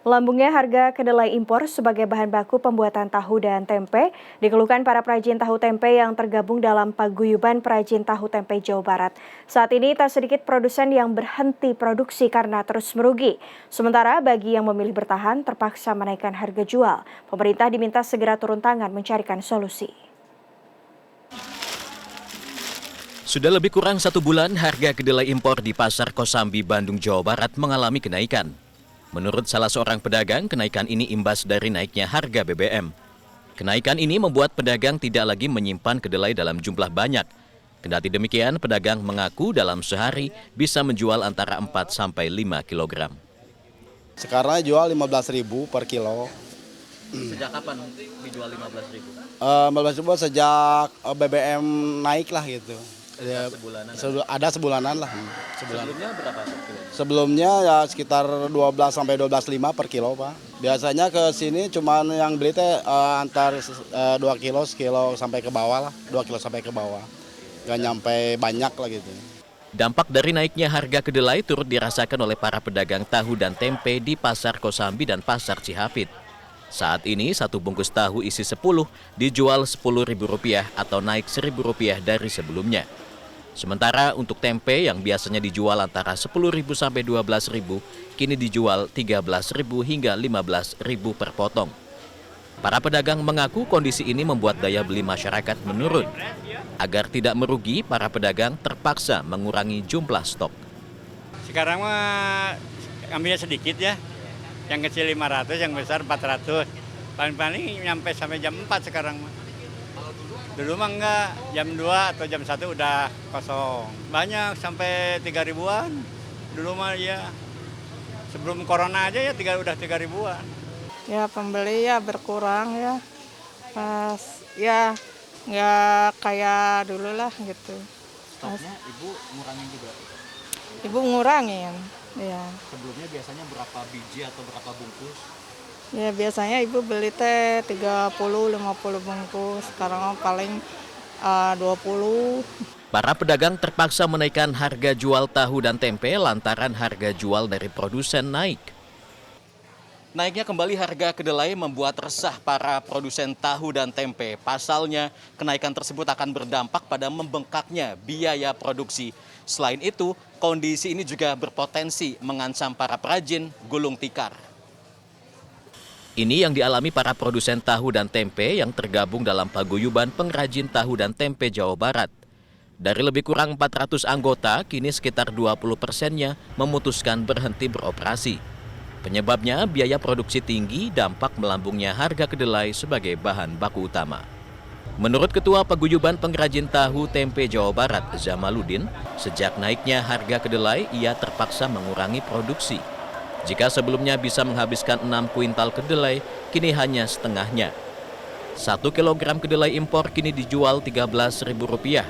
Lambungnya harga kedelai impor sebagai bahan baku pembuatan tahu dan tempe dikeluhkan para perajin tahu tempe yang tergabung dalam Paguyuban Perajin Tahu Tempe Jawa Barat. Saat ini tak sedikit produsen yang berhenti produksi karena terus merugi. Sementara bagi yang memilih bertahan terpaksa menaikkan harga jual. Pemerintah diminta segera turun tangan mencarikan solusi. Sudah lebih kurang 1 bulan harga kedelai impor di Pasar Kosambi, Bandung, Jawa Barat mengalami kenaikan. Menurut salah seorang pedagang, kenaikan ini imbas dari naiknya harga BBM. Kenaikan ini membuat pedagang tidak lagi menyimpan kedelai dalam jumlah banyak. Kendati demikian, pedagang mengaku dalam sehari bisa menjual antara 4 sampai 5 kg. Sekarang jual 15.000 per kilo. Sejak kapan dijual 15.000? 15.000 sejak BBM naik lah gitu. Sebulanan. Ada sebulanan lah. Sebelumnya berapa per kilo? Sebelumnya ya sekitar 12 sampai 12,5 per kilo, Pak. Biasanya ke sini cuman yang beli teh antar 2 kilo, sekilo sampai ke bawah lah. 2 kilo sampai ke bawah. Gak nyampe banyak lah gitu. Dampak dari naiknya harga kedelai turut dirasakan oleh para pedagang tahu dan tempe di Pasar Kosambi dan Pasar Cihapit. Saat ini satu bungkus tahu isi 10 dijual Rp10.000 atau naik Rp1.000 dari sebelumnya. Sementara untuk tempe yang biasanya dijual antara Rp10.000 sampai Rp12.000, kini dijual Rp13.000 hingga Rp15.000 per potong. Para pedagang mengaku kondisi ini membuat daya beli masyarakat menurun. Agar tidak merugi, para pedagang terpaksa mengurangi jumlah stok. Sekarang mah ambilnya sedikit ya. Yang kecil 500, yang besar 400. Paling-paling nyampe sampai jam 4 sekarang mah. Dulu mah enggak, jam 2 atau jam 1 udah kosong. Banyak sampai 3 ribuan. Dulu mah ya, sebelum corona aja ya udah 3 ribuan. Ya pembeli ya berkurang ya. Ya nggak kayak dulu lah gitu. Stoknya Ibu ngurangin juga? Ibu ngurangin, ya. Sebelumnya biasanya berapa biji atau berapa bungkus? Ya biasanya ibu beli teh 30-50 bungkus, sekarang paling 20. Para pedagang terpaksa menaikkan harga jual tahu dan tempe lantaran harga jual dari produsen naik. Naiknya kembali harga kedelai membuat resah para produsen tahu dan tempe. Pasalnya, kenaikan tersebut akan berdampak pada membengkaknya biaya produksi. Selain itu, kondisi ini juga berpotensi mengancam para perajin gulung tikar. Ini yang dialami para produsen tahu dan tempe yang tergabung dalam Paguyuban Pengrajin Tahu dan Tempe Jawa Barat. Dari lebih kurang 400 anggota, kini sekitar 20%-nya memutuskan berhenti beroperasi. Penyebabnya biaya produksi tinggi, dampak melambungnya harga kedelai sebagai bahan baku utama. Menurut Ketua Paguyuban Pengrajin Tahu Tempe Jawa Barat, Zamaludin, sejak naiknya harga kedelai, ia terpaksa mengurangi produksi. Jika sebelumnya bisa menghabiskan 6 kuintal kedelai, kini hanya setengahnya. 1 kilogram kedelai impor kini dijual Rp13.000.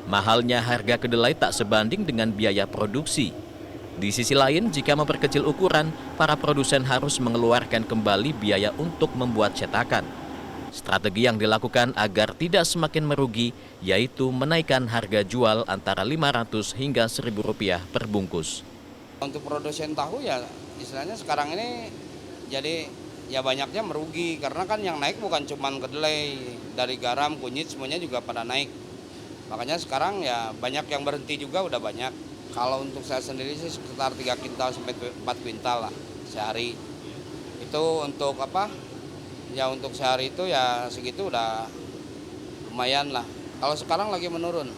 Mahalnya harga kedelai tak sebanding dengan biaya produksi. Di sisi lain, jika memperkecil ukuran, para produsen harus mengeluarkan kembali biaya untuk membuat cetakan. Strategi yang dilakukan agar tidak semakin merugi, yaitu menaikkan harga jual antara Rp500 hingga Rp1.000 per bungkus. Untuk produsen tahu ya istilahnya sekarang ini jadi ya banyaknya merugi karena kan yang naik bukan cuma kedelai, dari garam, kunyit semuanya juga pada naik. Makanya sekarang ya banyak yang berhenti juga udah banyak. Kalau untuk saya sendiri sih sekitar 3 kuintal sampai 4 kuintal lah sehari. Itu untuk apa? Ya untuk sehari itu ya segitu udah lumayan lah. Kalau sekarang lagi menurun.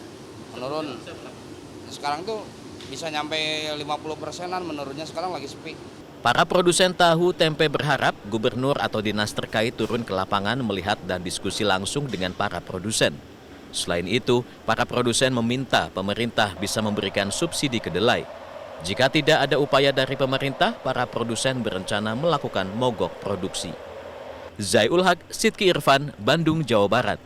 Sekarang tuh bisa nyampe 50%-an menurunnya, sekarang lagi sepi. Para produsen tahu tempe berharap gubernur atau dinas terkait turun ke lapangan melihat dan diskusi langsung dengan para produsen. Selain itu, para produsen meminta pemerintah bisa memberikan subsidi kedelai. Jika tidak ada upaya dari pemerintah, para produsen berencana melakukan mogok produksi. Zaiul Haq, Sidki Irfan, Bandung, Jawa Barat.